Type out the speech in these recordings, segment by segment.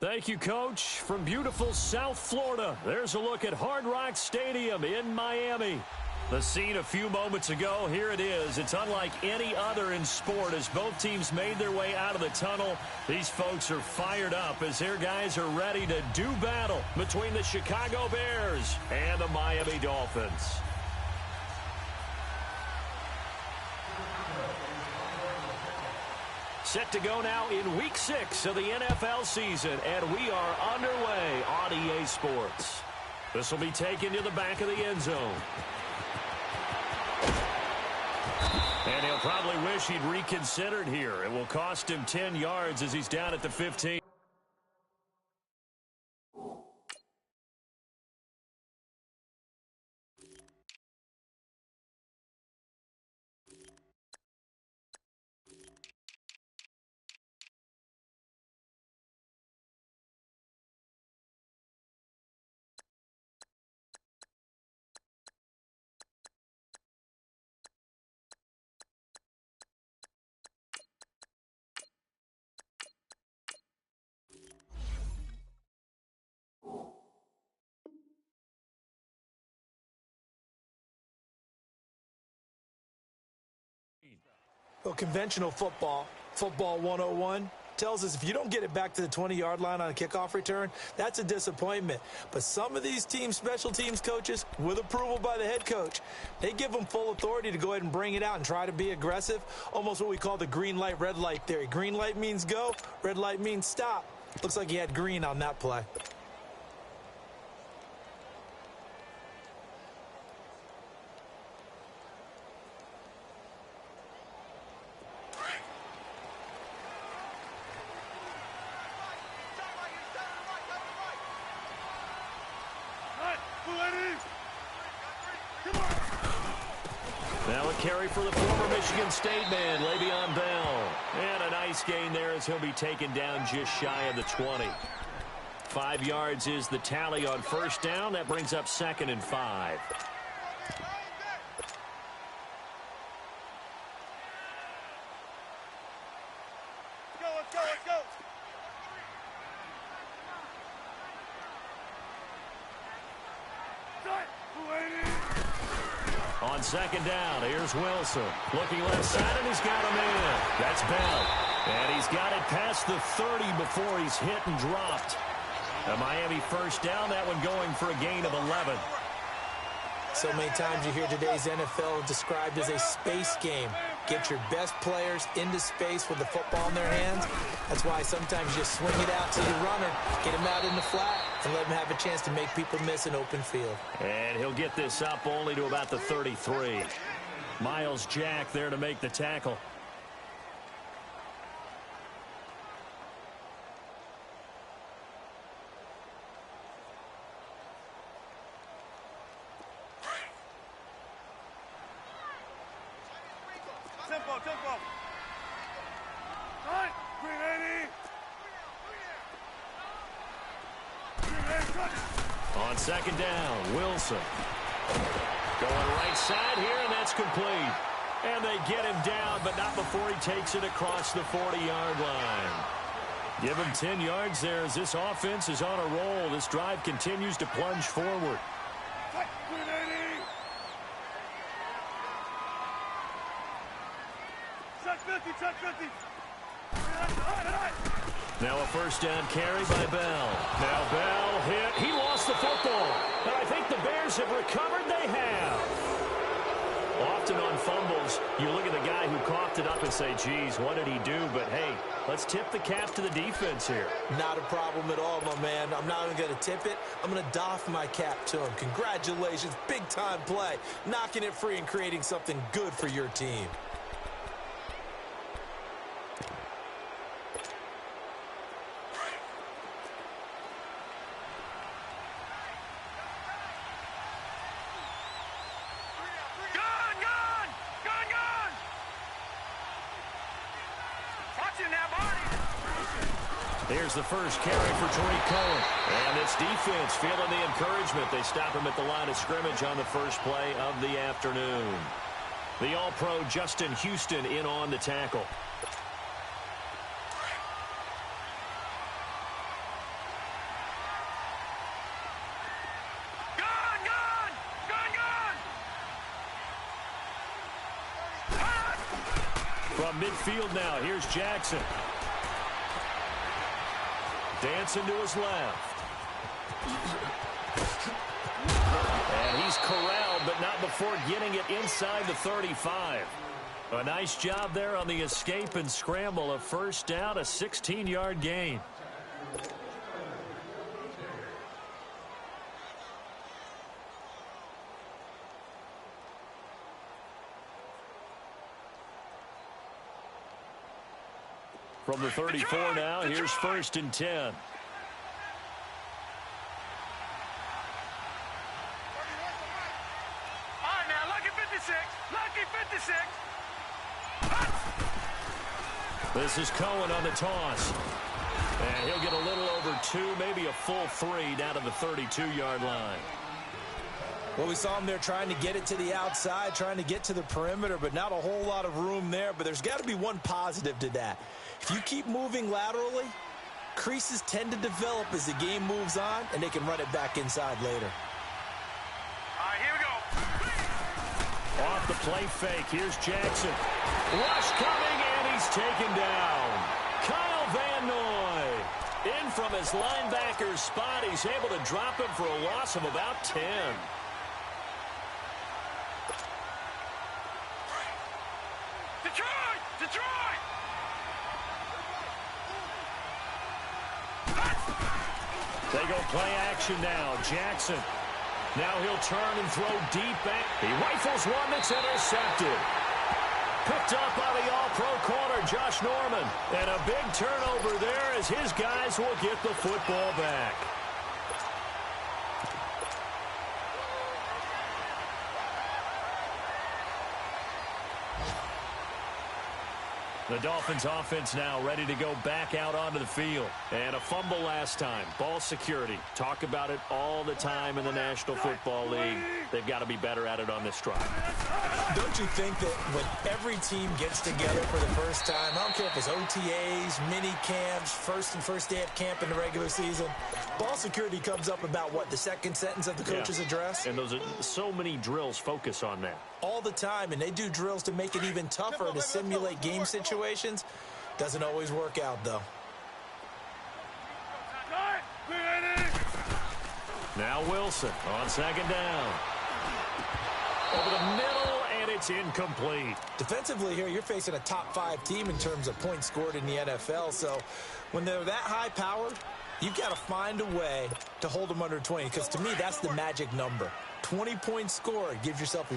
Thank you, Coach. From beautiful South Florida, there's a look at Hard Rock Stadium in Miami. The scene a few moments ago, here it is. It's unlike any other in sport as both teams made their way out of the tunnel. These folks are fired up as their guys are ready to do battle between the Chicago Bears and the Miami Dolphins. Set to go now in Week 6 of the NFL season, and we are underway on EA Sports. This will be taken to the back of the end zone. And he'll probably wish he'd reconsidered here. It will cost him 10 yards as he's down at the 15. Well, conventional football 101, tells us if you don't get it back to the 20-yard line on a kickoff return, that's a disappointment. But some of these team special teams coaches, with approval by the head coach, they give them full authority to go ahead and bring it out and try to be aggressive, almost what we call the green light, red light theory. Green light means go, red light means stop. Looks like he had green on that play. Now a carry for the former Michigan State man, Le'Veon Bell. And a nice gain there as he'll be taken down just shy of the 20. 5 yards is the tally on first down. That brings up 2nd and 5. On 2nd down, here's Wilson. Looking left side, and he's got him in. That's Bell. And he's got it past the 30 before he's hit and dropped. A Miami first down, that one going for a gain of 11. So many times you hear today's NFL described as a space game. Get your best players into space with the football in their hands. That's why sometimes you swing it out to your runner, get him out in the flat, and let him have a chance to make people miss an open field. And he'll get this up only to about the 33. Miles Jack there to make the tackle. On 2nd down, Wilson. Going right side here, and that's complete. And they get him down, but not before he takes it across the 40-yard line. Give him 10 yards there as this offense is on a roll. This drive continues to plunge forward. Now a first down carry by Bell. Now Bell hit. He lost the football. And I think the Bears have recovered. They have. Often on fumbles, you look at the guy who coughed it up and say, geez, what did he do? But, hey, let's tip the cap to the defense here. Not a problem at all, my man. I'm not even going to tip it. I'm going to doff my cap to him. Congratulations. Big-time play. Knocking it free and creating something good for your team. Here's the first carry for Tariq Cohen. And this defense feeling the encouragement. They stop him at the line of scrimmage on the first play of the afternoon. The All-Pro Justin Houston in on the tackle. From midfield now, here's Jackson. Dancing to his left. And he's corralled, but not before getting it inside the 35. A nice job there on the escape and scramble. A first down, a 16-yard gain. From the 34 now, here's 1st and 10. All right, now, lucky 56. Lucky 56. This is Cohen on the toss. And he'll get a little over 2, maybe a full 3 down to the 32-yard line. Well, we saw him there trying to get it to the outside, trying to get to the perimeter, but not a whole lot of room there. But there's got to be one positive to that. If you keep moving laterally, creases tend to develop as the game moves on, and they can run it back inside later. All right, here we go. Off the play fake, here's Jackson. Rush coming, and he's taken down. Kyle Van Noy. In from his linebacker's spot, he's able to drop him for a loss of about 10. Detroit! Detroit! They go play action now. Jackson. Now he'll turn and throw deep back. He rifles one that's intercepted. Picked up by the all-pro corner, Josh Norman. And a big turnover there as his guys will get the football back. The Dolphins offense now ready to go back out onto the field. And a fumble last time. Ball security. Talk about it all the time in the National Football League. They've got to be better at it on this drive. Don't you think that when every team gets together for the first time, I don't care if it's OTAs, mini camps, first day of camp in the regular season, ball security comes up about, what, the second sentence of the coach's address? And those are so many drills focus on that. All the time, and they do drills to make it even tougher to simulate game situations. Doesn't always work out, though. Now Wilson on second down. Over the middle, and it's incomplete. Defensively here, you're facing a top-5 team in terms of points scored in the NFL, so when they're that high-powered, you've got to find a way to hold them under 20, because to me, that's the magic number. 20 points scored, you give yourself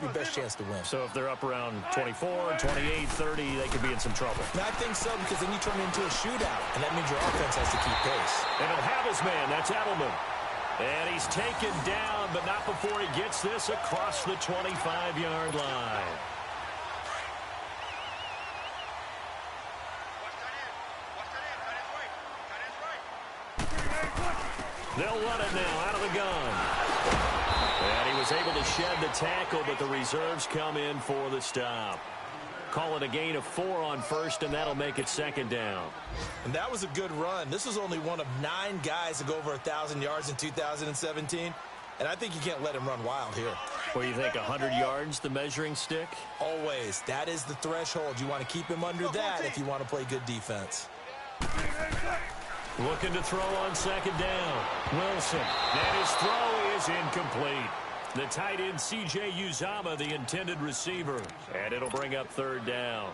your best chance to win. So if they're up around 24, 28, 30, they could be in some trouble. And I think so, because then you turn it into a shootout, and that means your offense has to keep pace. And he'll have his man. That's Edelman. And he's taken down, but not before he gets this across the 25-yard line. They'll run it now out of the gun. And he was able to shed the tackle, but the reserves come in for the stop. Call it a gain of 4 on first, and that'll make it second down. And that was a good run. This was only one of 9 guys to go over 1,000 yards in 2017. And I think you can't let him run wild here. What do you think, 100 yards, the measuring stick? Always. That is the threshold. You want to keep him under that if you want to play good defense. Looking to throw on second down. Wilson. And his throw is incomplete. The tight end, C.J. Uzama, the intended receiver. And it'll bring up third down.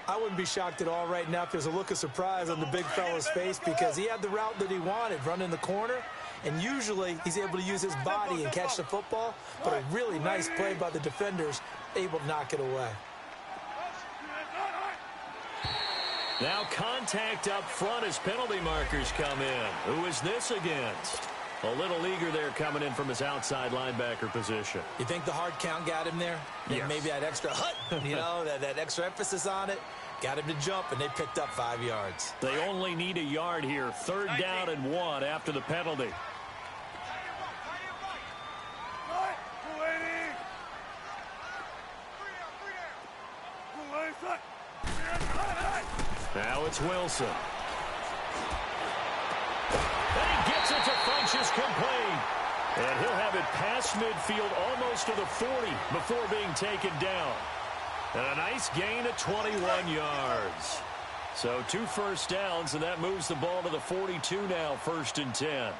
I wouldn't be shocked at all right now if there's a look of surprise on the big fella's face, because he had the route that he wanted, running the corner. And usually he's able to use his body and catch the football. But a really nice play by the defenders, able to knock it away. Now contact up front as penalty markers come in. Who is this against? A little eager there coming in from his outside linebacker position. You think the hard count got him there? Yes. Maybe that extra that extra emphasis on it got him to jump, and they picked up 5 yards. They only need a yard here. Third down and 1 after the penalty. Now it's Wilson. And he gets it to Funchess complete. And he'll have it past midfield almost to the 40 before being taken down. And a nice gain of 21 yards. So 2 first downs, and that moves the ball to the 42 now, 1st and 10.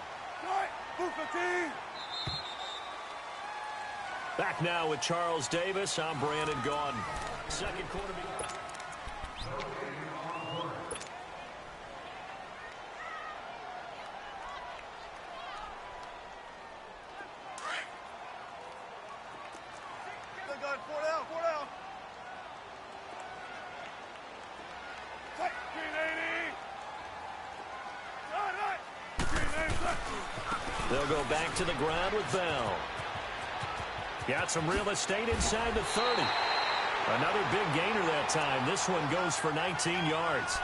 Back now with Charles Davis. I'm Brandon Gaudin. Second quarter. They'll go back to the ground with Bell. Got some real estate inside the 30. Another big gainer that time. This one goes for 19 yards.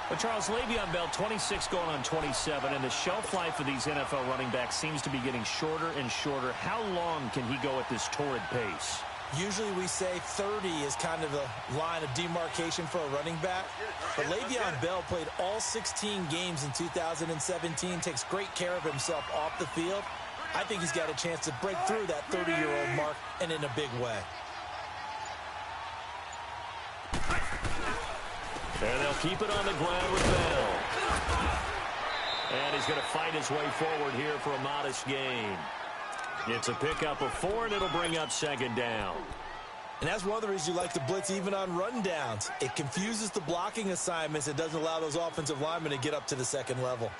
But Charles, Le'Veon Bell, 26 going on 27, and the shelf life of these NFL running backs seems to be getting shorter and shorter. How long can he go at this torrid pace? Usually we say 30 is kind of the line of demarcation for a running back. But Le'Veon Bell played all 16 games in 2017, takes great care of himself off the field. I think he's got a chance to break through that 30-year-old mark, and in a big way. And they'll keep it on the ground with Bell. And he's going to fight his way forward here for a modest gain. It's a pickup of 4, and it'll bring up 2nd down. And that's one of the reasons you like to blitz even on rundowns. It confuses the blocking assignments. It doesn't allow those offensive linemen to get up to the 2nd level.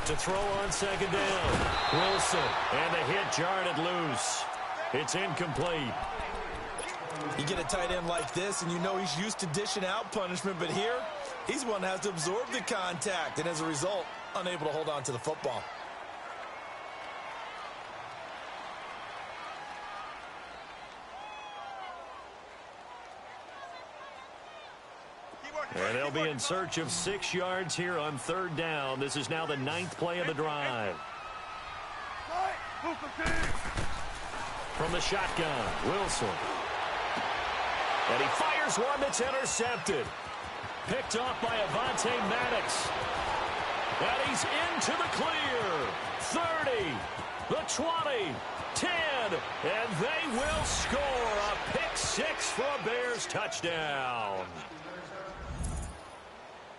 To throw on 2nd down. Wilson. And the hit jarred it loose. It's incomplete. You get a tight end like this, and you know he's used to dishing out punishment, but here, he's one that has to absorb the contact, and as a result, unable to hold on to the football. And they'll be in search of 6 yards here on 3rd down. This is now the 9th play of the drive. From the shotgun, Wilson. And he fires one that's intercepted. Picked off by Avonte Maddox. And he's into the clear. 30, the 20, 10, and they will score a pick 6 for a Bears touchdown.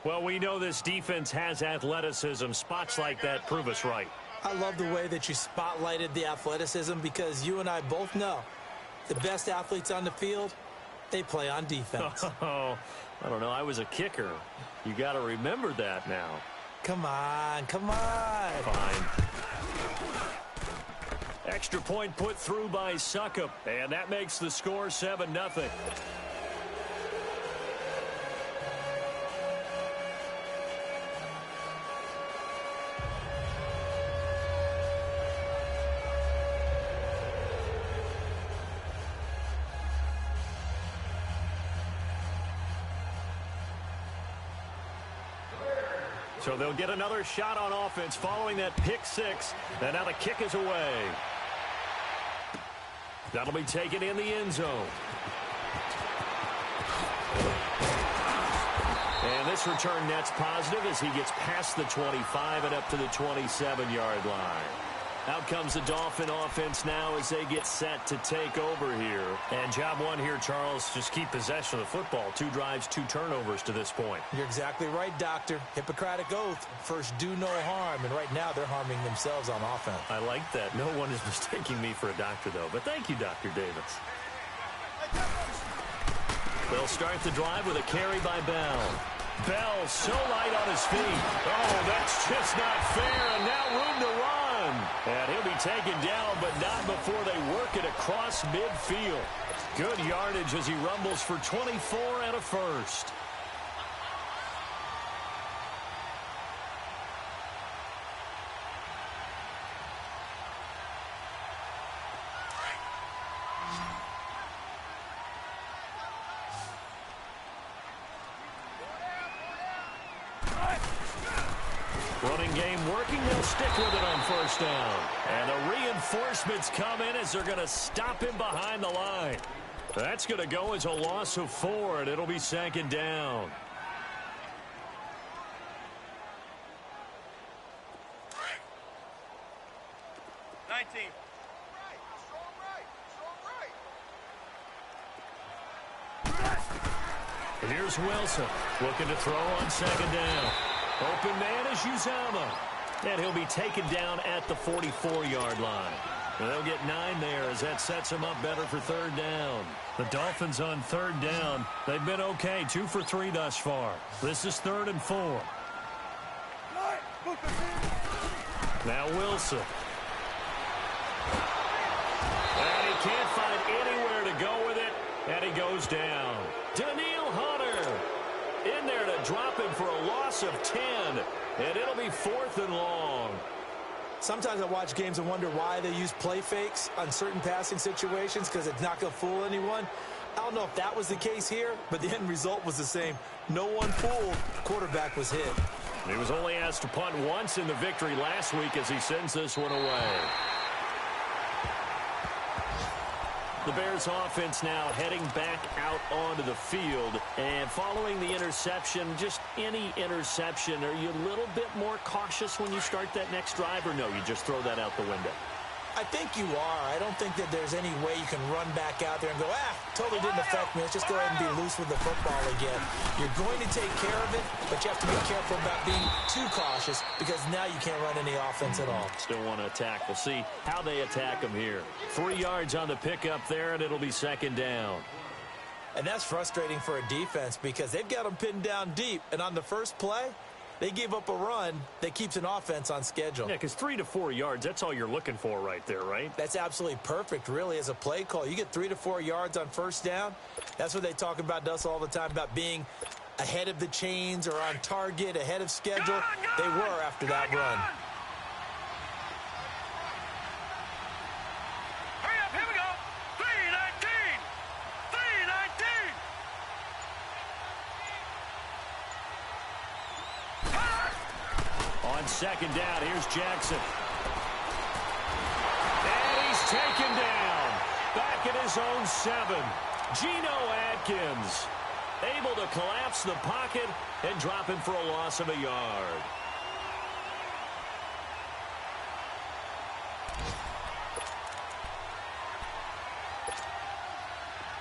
Well, we know this defense has athleticism. Spots like that prove us right. I love the way that you spotlighted the athleticism, because you and I both know the best athletes on the field, they play on defense. Oh, I don't know. I was a kicker. You got to remember that now. Come on, come on. Fine. Extra point put through by Succop, and that makes the score 7-0. So they'll get another shot on offense following that pick 6. And now the kick is away. That'll be taken in the end zone. And this return net's positive as he gets past the 25 and up to the 27-yard line. Out comes the Dolphin offense now as they get set to take over here. And job one here, Charles, just keep possession of the football. 2 drives, 2 turnovers to this point. You're exactly right, Doctor. Hippocratic oath. First, do no harm. And right now, they're harming themselves on offense. I like that. No one is mistaking me for a doctor, though. But thank you, Dr. Davis. They'll start the drive with a carry by Bell. Bell so light on his feet. Oh, that's just not fair. And now room to run. And he'll be taken down, but not before they work it across midfield. Good yardage as he rumbles for 24 and a first. Running game working. They'll stick with it on first down. And the reinforcements come in as they're going to stop him behind the line. That's going to go as a loss of 4, and it'll be 2nd down. And here's Wilson looking to throw on second down. Open man is Uzama. And he'll be taken down at the 44-yard line. And they'll get 9 there as that sets him up better for third down. The Dolphins on third down. They've been okay, 2 for 3 thus far. This is 3rd and 4. Now Wilson. And he can't find anywhere to go with it. And he goes down. Daniil Hunter in there to drop him for a loss of 10. And it'll be 4th and long. Sometimes I watch games and wonder why they use play fakes on certain passing situations because it's not going to fool anyone. I don't know if that was the case here, but the end result was the same. No one fooled. The quarterback was hit. He was only asked to punt once in the victory last week as he sends this one away. The Bears offense now heading back out onto the field. And following the interception, just any interception, are you a little bit more cautious when you start that next drive, or no, you just throw that out the window? I think you are. I don't think that there's any way you can run back out there and go, totally didn't affect me. Let's just go ahead and be loose with the football again. You're going to take care of it, but you have to be careful about being too cautious because now you can't run any offense at all. Still want to attack. We'll see how they attack them here. 3 yards on the pickup there, and it'll be second down. And that's frustrating for a defense because they've got them pinned down deep, and on the first play, they gave up a run that keeps an offense on schedule. Yeah, because 3 to 4 yards, that's all you're looking for right there, right? That's absolutely perfect, really, as a play call. You get 3 to 4 yards on first down. That's what they talk about us all the time, about being ahead of the chains or on target, ahead of schedule. They were after that run. Hurry up, here we go. 3:19. 3:19. On second down, here's Jackson. And he's taken down. Back at his own 7. Geno Atkins able to collapse the pocket and drop him for a loss of a yard.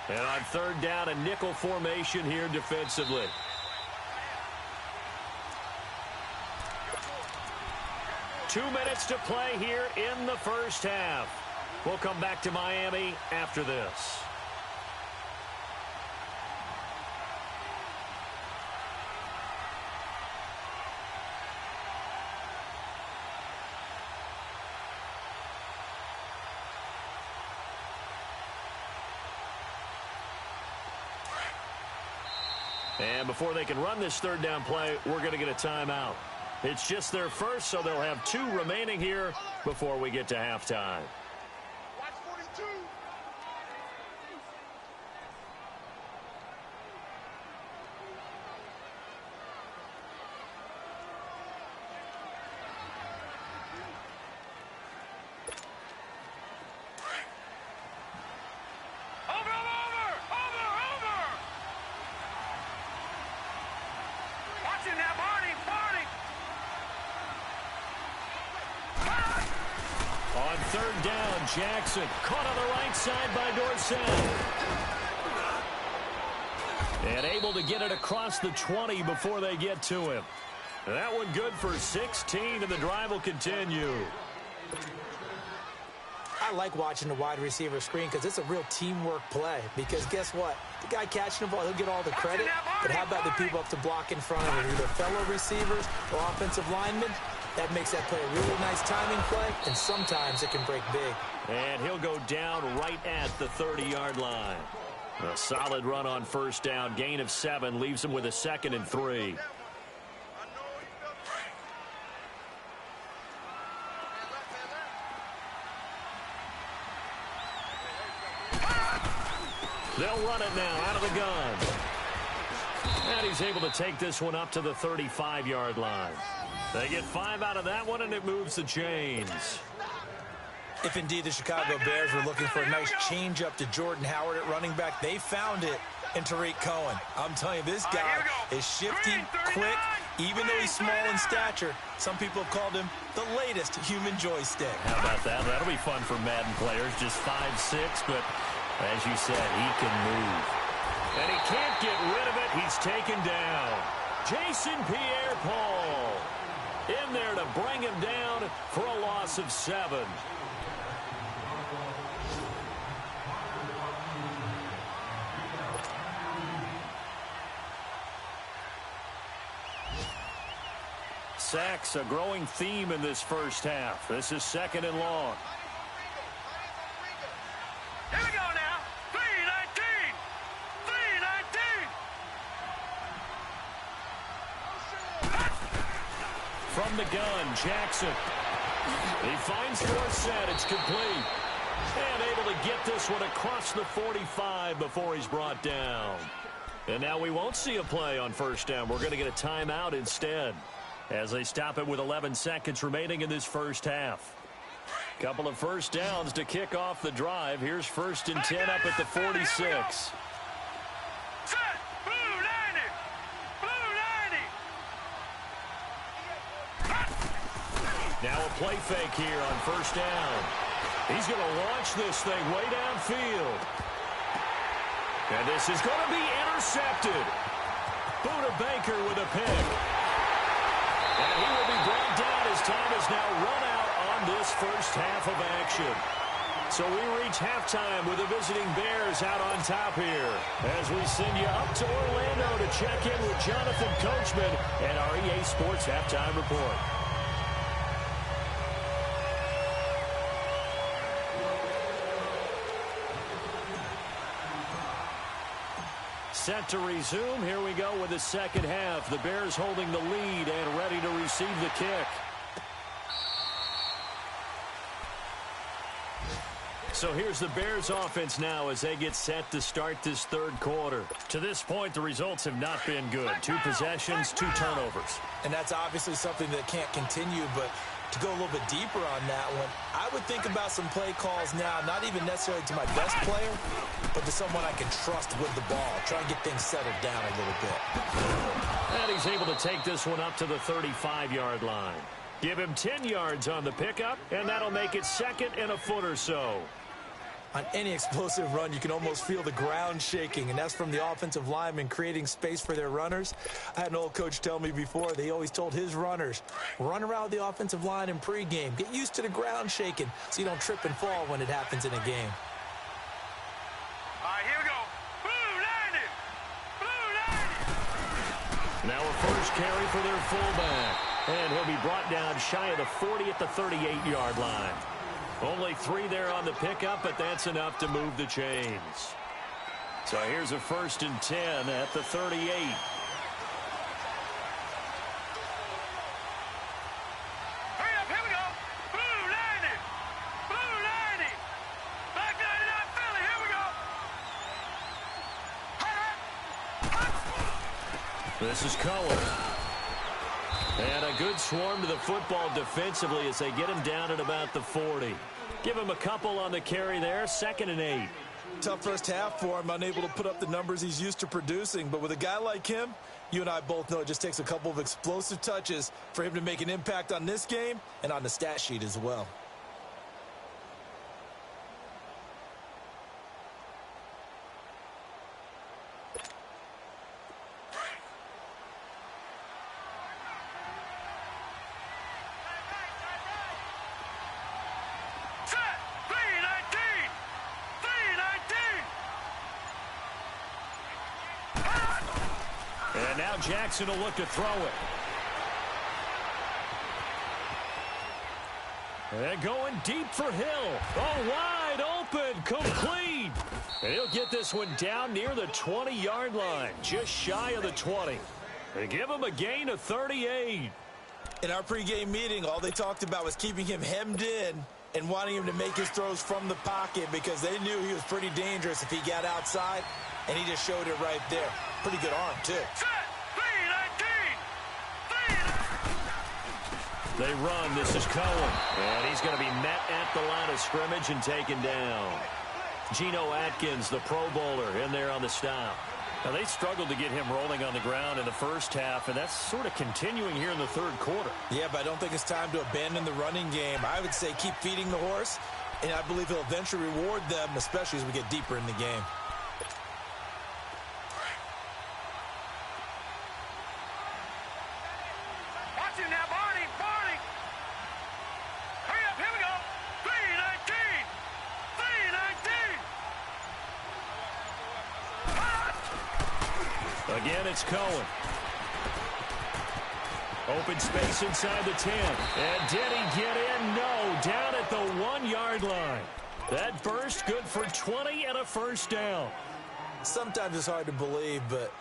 And on third down, a nickel formation here defensively. Two minutes to play here in the first half. We'll come back to Miami after this. And before they can run this third down play, we're going to get a timeout. It's just their first, so they'll have 2 remaining here before we get to halftime. Watch 42. Over. Watching that, Barney. On third down, Jackson caught on the right side by Dorsett. And able to get it across the 20 before they get to him. And that one good for 16, and the drive will continue. I like watching the wide receiver screen because it's a real teamwork play. Because guess what? The guy catching the ball, he'll get all the credit. But how about the people up to block in front of him? Either fellow receivers or offensive linemen. That makes that play a really nice timing play, and sometimes it can break big. And he'll go down right at the 30-yard line. A solid run on first down. Gain of 7 leaves him with a 2nd and 3. They'll run it now out of the gun. And he's able to take this one up to the 35-yard line. They get 5 out of that one, and it moves the chains. If indeed the Chicago Bears were looking for a nice change-up to Jordan Howard at running back, they found it in Tariq Cohen. I'm telling you, this guy is shifty, quick, even though he's small in stature. Some people have called him the latest human joystick. How about that? That'll be fun for Madden players. Just 5'6", but as you said, he can move. And he can't get rid of it. He's taken down. Jason Pierre-Paul in there to bring him down for a loss of 7. Sacks, a growing theme in this first half. This is 2nd and long. Here we go now. 3-19. 3-19. From the gun, Jackson. He finds Dorsett. It's complete. And able to get this one across the 45 before he's brought down. And now we won't see a play on first down. We're going to get a timeout instead, as they stop it with 11 seconds remaining in this first half. Couple of first downs to kick off the drive. Here's 1st and 10 up at the 46. Set. Blue 90. Blue 90. Now a play fake here on first down. He's going to launch this thing way downfield. And this is going to be intercepted. Buda Baker with a pick. And he will be brought down as time has now run out on this first half of action. So we reach halftime with the visiting Bears out on top here, as we send you up to Orlando to check in with Jonathan Coachman and our EA Sports Halftime Report. Set to resume. Here we go with the second half. The Bears holding the lead and ready to receive the kick. So here's the Bears offense now as they get set to start this third quarter. To this point, the results have not been good. 2 possessions, 2 turnovers. And that's obviously something that can't continue, but to go a little bit deeper on that one, I would think about some play calls now, not even necessarily to my best player, but to someone I can trust with the ball. Try and get things settled down a little bit. And he's able to take this one up to the 35-yard line. Give him 10 yards on the pickup, and that'll make it 2nd and a foot or so. On any explosive run, you can almost feel the ground shaking, and that's from the offensive linemen creating space for their runners. I had an old coach tell me before, they always told his runners, run around the offensive line in pregame. Get used to the ground shaking so you don't trip and fall when it happens in a game. All right, here we go. Blue 90. Blue 90. Now a first carry for their fullback. And he'll be brought down shy of the 40 at the 38-yard line. Only 3 there on the pickup, but that's enough to move the chains. So here's a 1st and 10 at the 38. Hurry up, here we go. Blue 90. Blue 90. Back 99 Philly, here we go. This is Cohen. And a good swarm to the football defensively as they get him down at about the 40. Give him a couple on the carry there, 2nd and 8. Tough first half for him, unable to put up the numbers he's used to producing. But with a guy like him, you and I both know it just takes a couple of explosive touches for him to make an impact on this game and on the stat sheet as well. And now Jackson will look to throw it. And going deep for Hill. Oh, wide open, complete. And he'll get this one down near the 20-yard line, just shy of the 20. They give him a gain of 38. In our pregame meeting, all they talked about was keeping him hemmed in and wanting him to make his throws from the pocket because they knew he was pretty dangerous if he got outside, and he just showed it right there. Pretty good arm, too. They run. This is Cohen. And he's going to be met at the line of scrimmage and taken down. Geno Atkins, the Pro Bowler, in there on the stop. Now, they struggled to get him rolling on the ground in the first half, and that's sort of continuing here in the third quarter. Yeah, but I don't think it's time to abandon the running game. I would say keep feeding the horse, and I believe he'll eventually reward them, especially as we get deeper in the game. Again, it's Cohen. Open space inside the 10. And did he get in? No. Down at the 1-yard line. That burst good for 20 and a first down. Sometimes it's hard to believe, but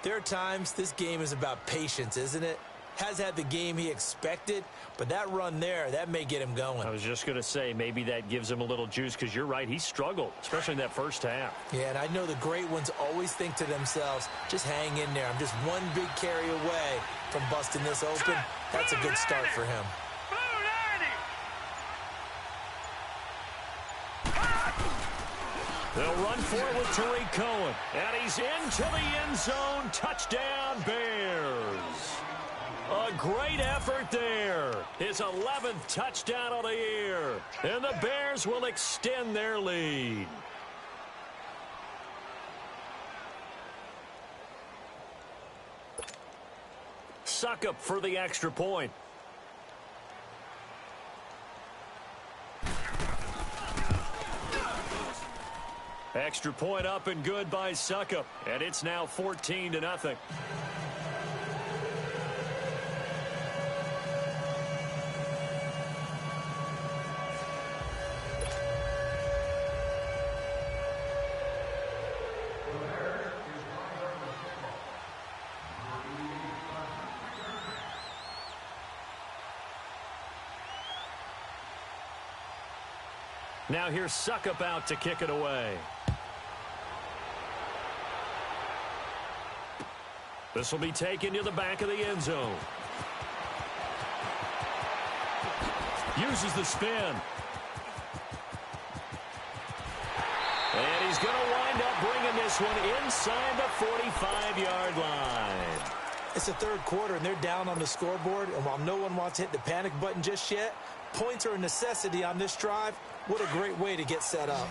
there are times this game is about patience, isn't it? Has had the game he expected, but that run there, that may get him going. I was just going to say, maybe that gives him a little juice, because you're right, he struggled, especially in that first half. Yeah, and I know the great ones always think to themselves, just hang in there. I'm just one big carry away from busting this open. That's a good start for him. They'll run for it with Tariq Cohen. And he's into the end zone. Touchdown, Bears. A great effort there. His 11th touchdown of the year. And the Bears will extend their lead. Suckup for the extra point. Extra point up and good by Suckup. And it's now 14-0. Now here's Suckup out to kick it away. This will be taken to the back of the end zone. Uses the spin. And he's going to wind up bringing this one inside the 45-yard line. It's the third quarter, and they're down on the scoreboard. And while no one wants to hit the panic button just yet, points are a necessity on this drive. What a great way to get set up.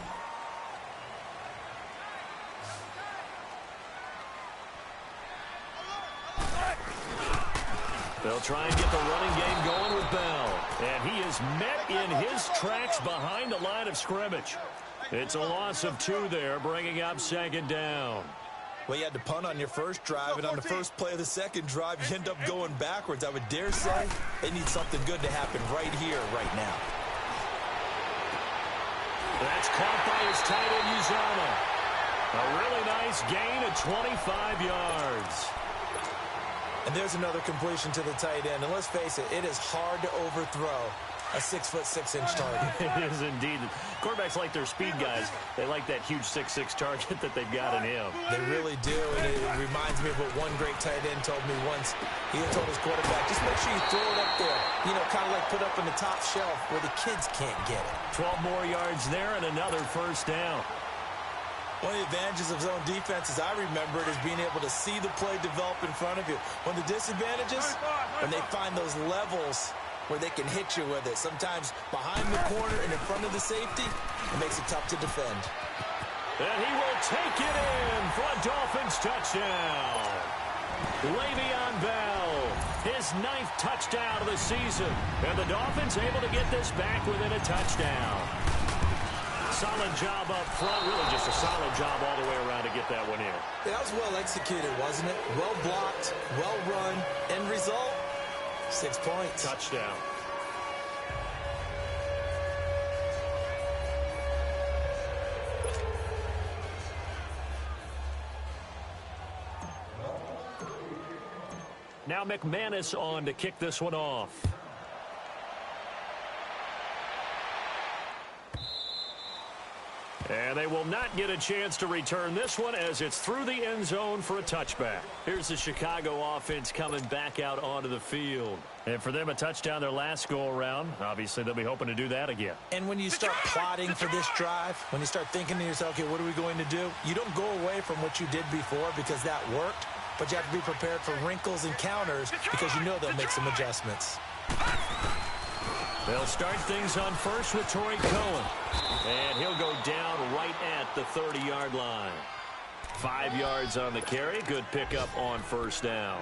They'll try and get the running game going with Bell. And he is met in his tracks behind the line of scrimmage. It's a loss of 2 there, bringing up second down. Well, you had to punt on your first drive, and on the first play of the second drive, you end up going backwards. I would dare say they need something good to happen right here, right now. That's caught by his tight end, Uzama. A really nice gain of 25 yards. And there's another completion to the tight end. And let's face it, it is hard to overthrow a 6'6" target. It is indeed. Quarterbacks like their speed guys. They like that huge 6'6" target that they've got in him. They really do, and it reminds me of what one great tight end told me once. He had told his quarterback, just make sure you throw it up there, you know, kind of like put up in the top shelf where the kids can't get it. 12 more yards there and another first down. One of the advantages of zone defense, as I remember it, is being able to see the play develop in front of you. One of the disadvantages, when they find those levels where they can hit you with it. Sometimes behind the corner and in front of the safety, it makes it tough to defend. And he will take it in for a Dolphins touchdown. Le'Veon Bell, his 9th touchdown of the season. And the Dolphins able to get this back within a touchdown. Solid job up front, really just a solid job all the way around to get that one in. That was well executed, wasn't it? Well blocked, well run. End result, 6 points. Touchdown. Now McManus on to kick this one off. And they will not get a chance to return this one as it's through the end zone for a touchback. Here's the Chicago offense coming back out onto the field. And for them, a touchdown their last go-around. Obviously, they'll be hoping to do that again. And when you start plotting for this drive, when you start thinking to yourself, okay, what are we going to do? You don't go away from what you did before because that worked, but you have to be prepared for wrinkles and counters because you know they'll make some adjustments. They'll start things on first with Tariq Cohen. And he'll go down right at the 30-yard line. 5 yards on the carry. Good pickup on first down.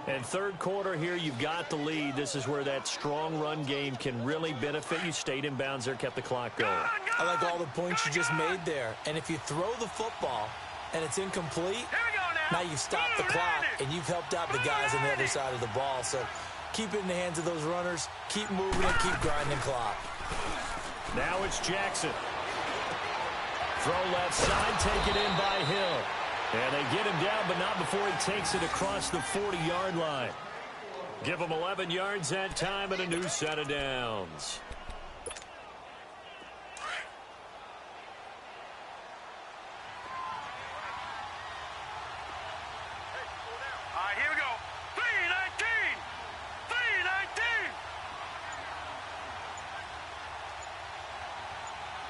And third quarter here, you've got the lead. This is where that strong run game can really benefit you. Stayed in bounds there, kept the clock going. I like all the points you just made there. And if you throw the football, and it's incomplete. Here we go now. Now you've stopped the clock, and you've helped out the guys on the other side of the ball. So keep it in the hands of those runners. Keep moving and keep grinding clock. Now it's Jackson. Throw left side, taken in by Hill. And they get him down, but not before he takes it across the 40-yard line. Give him 11 yards that time and a new set of downs. All right, here we go. 319. 319.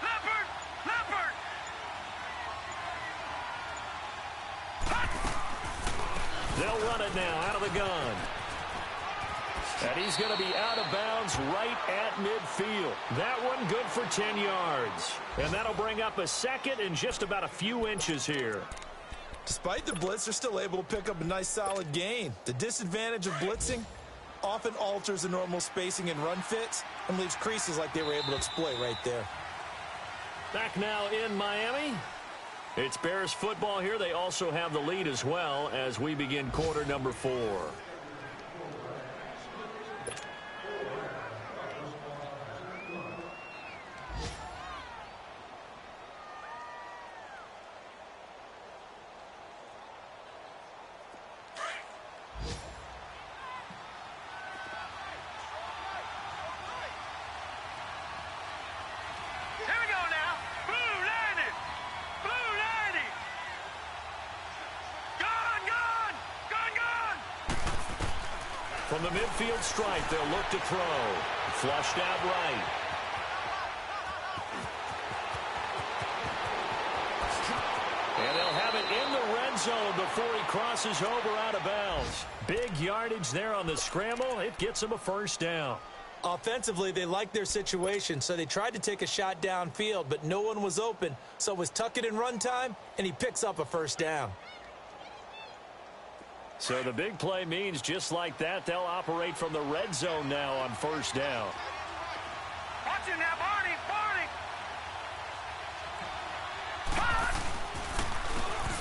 Leopard. Leopard. They'll run it now out of the gun. And he's going to be out of bounds right at midfield. That one good for 10 yards. And that'll bring up a second and just about a few inches here. Despite the blitz, they're still able to pick up a nice solid gain. The disadvantage of blitzing often alters the normal spacing and run fits and leaves creases like they were able to exploit right there. Back now in Miami. It's Bears football here. They also have the lead as well as we begin quarter number 4. Here we go now. Blue landed. Blue landed. Gone, gone. Gone, gone. From the midfield stripe, they'll look to throw. Flushed out right. And they'll have it in the red zone before he crosses over out of bounds. Big yardage there on the scramble. It gets him a first down. Offensively, they liked their situation, so they tried to take a shot downfield, but no one was open. So it was tuck it in run time, and he picks up a first down. So the big play means just like that, they'll operate from the red zone now on first down. Watch it now, Barney. Barney.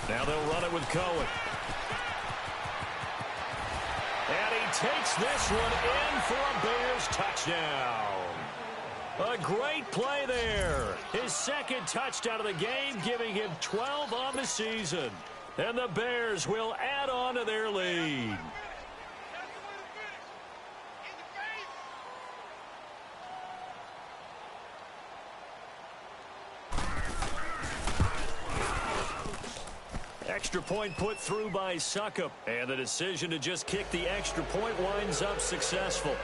Now they'll run it with Cohen. And he takes this one in for a Bears touchdown. A great play there. His second touchdown of the game, giving him 12 on the season. And the Bears will add on to their lead. Extra point put through by Suckup. And the decision to just kick the extra point winds up successful.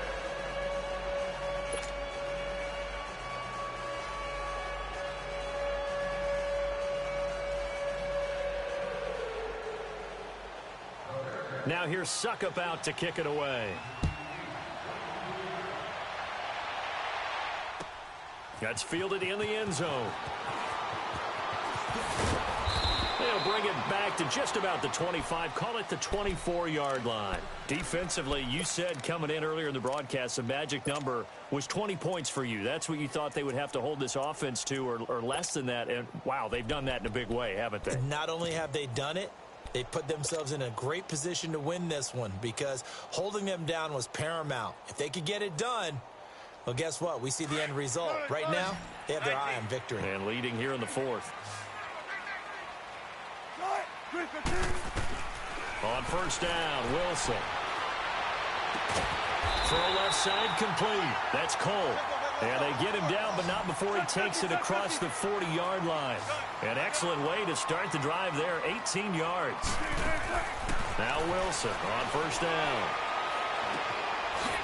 Now here's Suckup out to kick it away. That's fielded in the end zone. They'll bring it back to just about the 25, call it the 24-yard line. Defensively, you said coming in earlier in the broadcast, the magic number was 20 points for you. That's what you thought they would have to hold this offense to, or less than that. And, wow, they've done that in a big way, haven't they? Not only have they done it, they put themselves in a great position to win this one because holding them down was paramount. If they could get it done, well, guess what? We see the end result. Right now, they have their eye on victory. And leading here in the fourth. On first down, Wilson. Throw left side complete. That's Cole. And they get him down, but not before he takes it across the 40-yard line. An excellent way to start the drive there, 18 yards. Now Wilson on first down.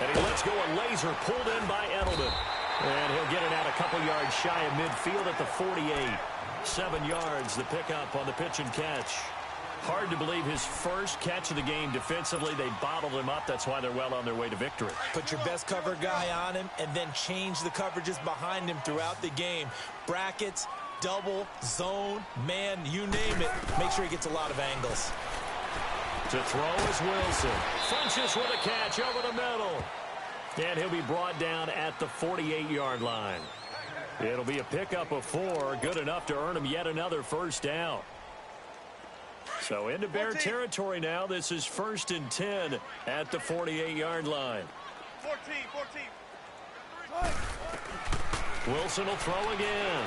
And he lets go a laser pulled in by Edelman. And he'll get it out a couple yards shy of midfield at the 48. 7 yards, the pickup on the pitch and catch. Hard to believe his first catch of the game defensively. They bottled him up. That's why they're well on their way to victory. Put your best cover guy on him and then change the coverages behind him throughout the game. Brackets, double, zone, man, you name it. Make sure he gets a lot of angles. To throw is Wilson. Funches with a catch over the middle. And he'll be brought down at the 48-yard line. It'll be a pickup of 4, good enough to earn him yet another first down. So into Bear territory now. This is 1st and 10 at the 48-yard line. 14. Wilson will throw again.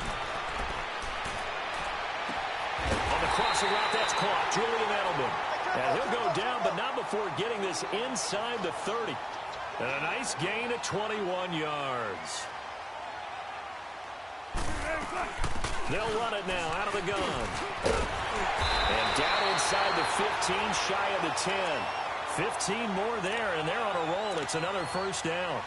On the crossing route, that's caught. Julian Edelman. And he'll go down, but not before getting this inside the 30. And a nice gain of 21 yards. They'll run it now out of the gun. And down inside the 15, shy of the 10. 15 more there, and they're on a roll. It's another first down.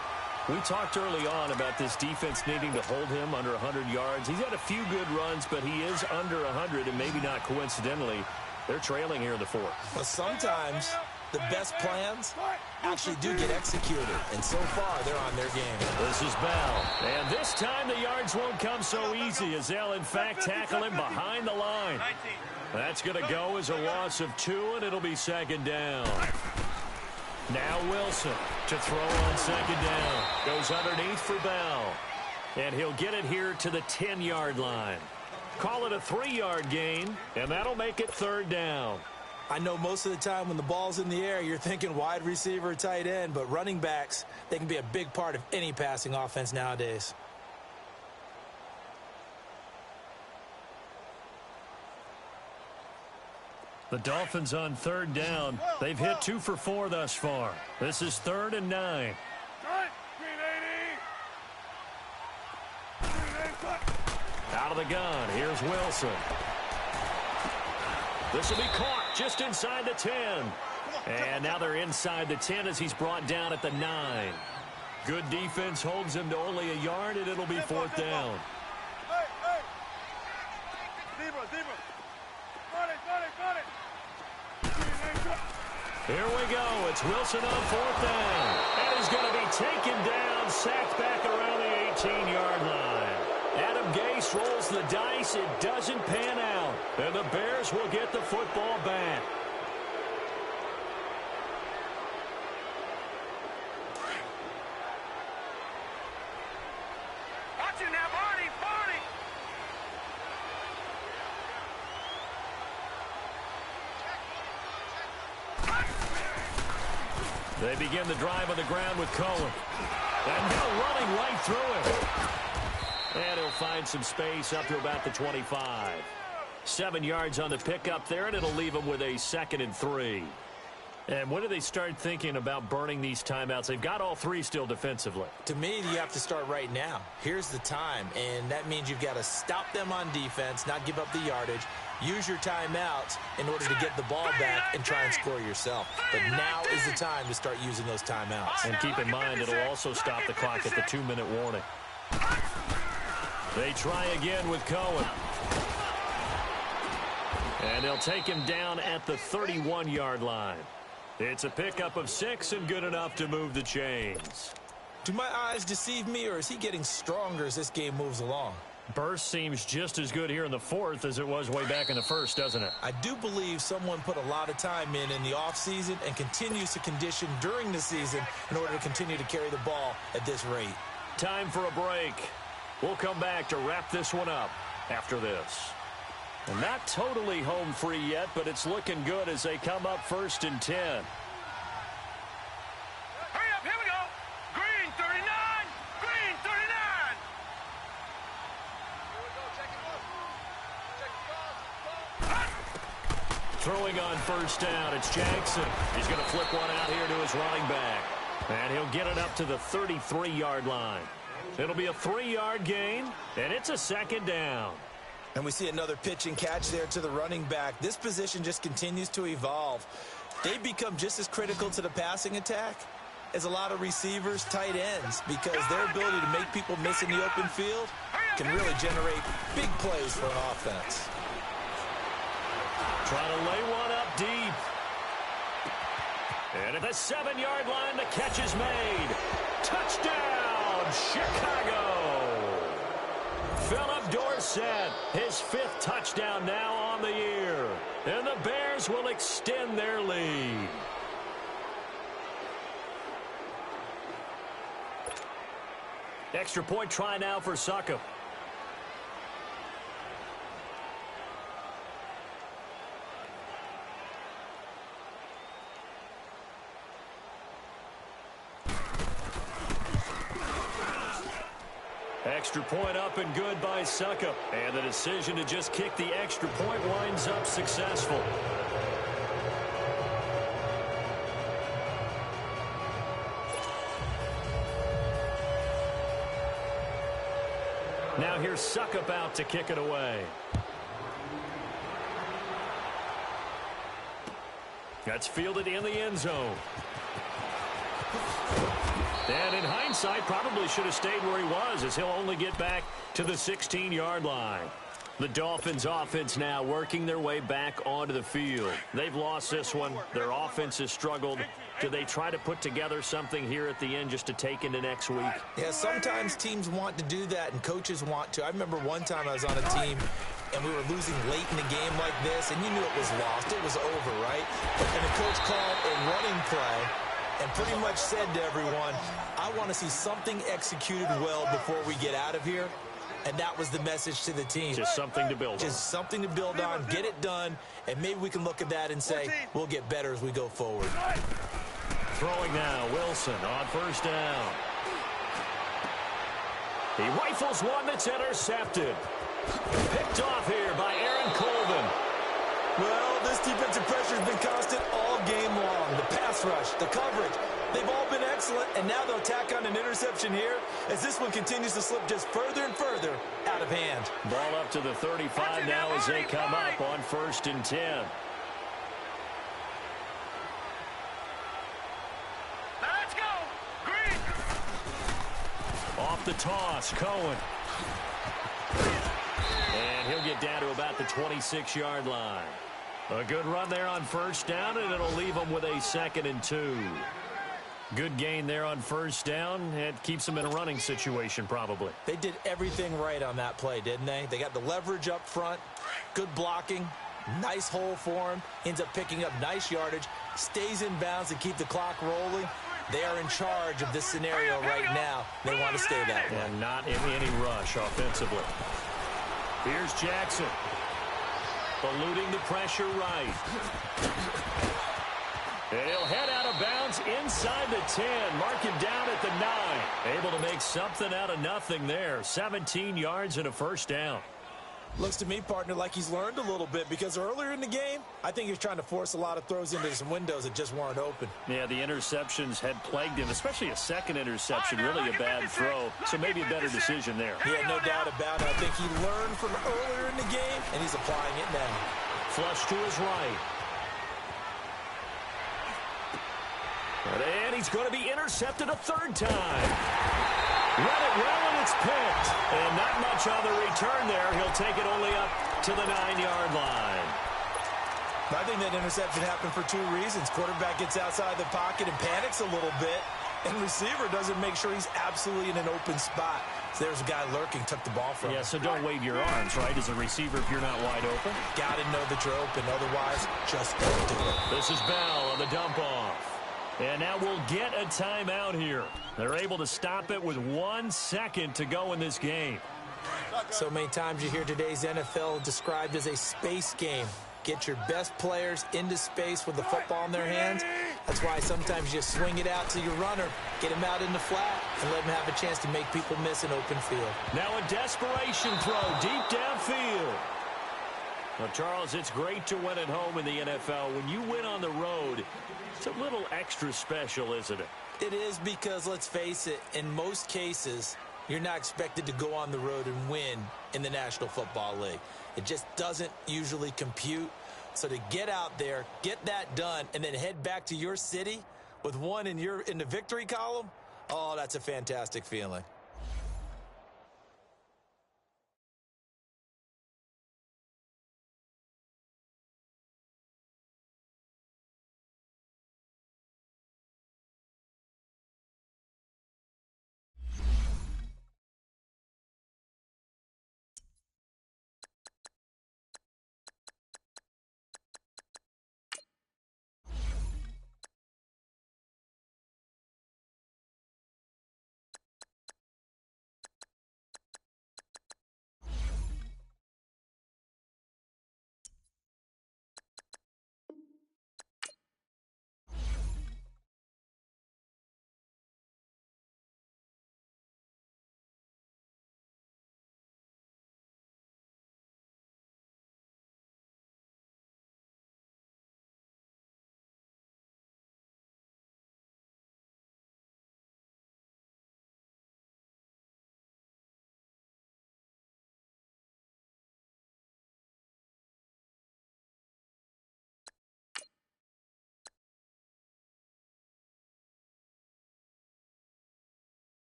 We talked early on about this defense needing to hold him under 100 yards. He's had a few good runs, but he is under 100, and maybe not coincidentally, they're trailing here in the fourth. Well, sometimes the best plans actually do get executed, and so far they're on their game. This is Bell, and this time the yards won't come so easy as they'll, in fact, tackle him behind the line. That's going to go as a loss of 2, and it'll be 2nd down. Now Wilson to throw on 2nd down. Goes underneath for Bell. And he'll get it here to the 10-yard line. Call it a 3-yard gain, and that'll make it 3rd down. I know most of the time when the ball's in the air, you're thinking wide receiver, tight end, but running backs, they can be a big part of any passing offense nowadays. The Dolphins on 3rd down. They've hit 2 for 4 thus far. This is 3rd and 9. Out of the gun. Here's Wilson. This will be caught just inside the 10. And now they're inside the 10 as he's brought down at the 9. Good defense holds him to only a yard, and it'll be 4th down. Here we go. It's Wilson on 4th down. And he's going to be taken down, sacked back around the 18-yard line. Adam Gase rolls the dice. It doesn't pan out. And the Bears will get the football back. Watch it now, Barney. They begin the drive on the ground with Cohen. And now running right through it. And he'll find some space up to about the 25. 7 yards on the pickup there, and it'll leave him with a 2nd and 3. And when do they start thinking about burning these timeouts? They've got all 3 still defensively. To me, you have to start right now. Here's the time, and that means you've got to stop them on defense, not give up the yardage, use your timeouts in order to get the ball back and try and score yourself. But now is the time to start using those timeouts. And keep in mind, it'll also stop the clock at the 2-minute warning. They try again with Cohen. And they'll take him down at the 31-yard line. It's a pickup of 6 and good enough to move the chains. Do my eyes deceive me, or is he getting stronger as this game moves along? Burst seems just as good here in the 4th as it was way back in the 1st, doesn't it? I do believe someone put a lot of time in the offseason and continues to condition during the season in order to continue to carry the ball at this rate. Time for a break. We'll come back to wrap this one up after this. And not totally home free yet, but it's looking good as they come up 1st and 10. Hurry up, here we go. Green 39, green 39. Throwing on 1st down, it's Jackson. He's going to flip one out here to his running back. And he'll get it up to the 33-yard line. It'll be a 3-yard gain, and it's a 2nd down. And we see another pitch and catch there to the running back. This position just continues to evolve. They become just as critical to the passing attack as a lot of receivers, tight ends, because their ability to make people miss in the open field can really generate big plays for an offense. Trying to lay one up deep. And at the 7-yard line, the catch is made. Touchdown, Chicago! Philip Dorsett, his 5th touchdown now on the year. And the Bears will extend their lead. Extra point try now for Succop. extra point up and good by Suckup. And the decision to just kick the extra point winds up successful. Now here's Suckup out to kick it away. That's fielded in the end zone. And in hindsight, probably should have stayed where he was, as he'll only get back to the 16-yard line. The Dolphins offense now working their way back onto the field. They've lost this one. Their offense has struggled. Do they try to put together something here at the end just to take into next week? Yeah, sometimes teams want to do that and coaches want to. I remember one time I was on a team and we were losing late in the game like this, and you knew it was lost. It was over, right? And the coach called a running play and pretty much said to everyone, I want to see something executed well before we get out of here. And that was the message to the team. Just something to build on. Just something to build on, get it done, and maybe we can look at that and say, we'll get better as we go forward. Throwing now, Wilson on first down. He rifles one that's intercepted. Picked off here by Aaron Colvin. Well, this defensive pressure has been constant all game long. The pass rush, the coverage, they've all been excellent, and now they'll tack on an interception here as this one continues to slip just further and further out of hand. Ball up to the 35 now as they come up on 1st and 10. Let's go. Green. Off the toss, Cohen. And he'll get down to about the 26-yard line. A good run there on first down, and it'll leave them with a 2nd and 2. Good gain there on first down. It keeps them in a running situation, probably. They did everything right on that play, didn't they? They got the leverage up front, good blocking, nice hole for him, ends up picking up nice yardage, stays in bounds to keep the clock rolling. They are in charge of this scenario right now. They want to stay that way. And not in any rush offensively. Here's Jackson. Eluding the pressure right. And he'll head out of bounds inside the 10. Mark him down at the 9. Able to make something out of nothing there. 17 yards and a first down. Looks to me, partner, like he's learned a little bit, because earlier in the game, I think he was trying to force a lot of throws into some windows that just weren't open. Yeah, the interceptions had plagued him, especially a second interception, really a bad throw. So maybe a better decision there. Yeah, no doubt about it. I think he learned from earlier in the game, and he's applying it now. Flush to his right. And he's going to be intercepted a 3rd time. Read it well, and it's picked. And not much on the return there. He'll take it only up to the 9-yard line. I think that interception happened for 2 reasons. Quarterback gets outside the pocket and panics a little bit, and receiver doesn't make sure he's absolutely in an open spot. So there's a guy lurking, took the ball from him. Yeah, so don't wave your arms, right, as a receiver if you're not wide open. Got to know that you're open. Otherwise, just don't do it. This is Bell on the dump-off. And now we'll get a timeout here. They're able to stop it with 1 second to go in this game. So many times you hear today's NFL described as a space game. Get your best players into space with the football in their hands. That's why sometimes you swing it out to your runner, get him out in the flat, and let him have a chance to make people miss an open field. Now a desperation throw deep downfield. Now, Charles, it's great to win at home in the NFL. When you win on the road, it's a little extra special, isn't it? It is, because, let's face it, in most cases, you're not expected to go on the road and win in the National Football League. It just doesn't usually compute. So to get out there, get that done, and then head back to your city with one in the victory column, oh, that's a fantastic feeling.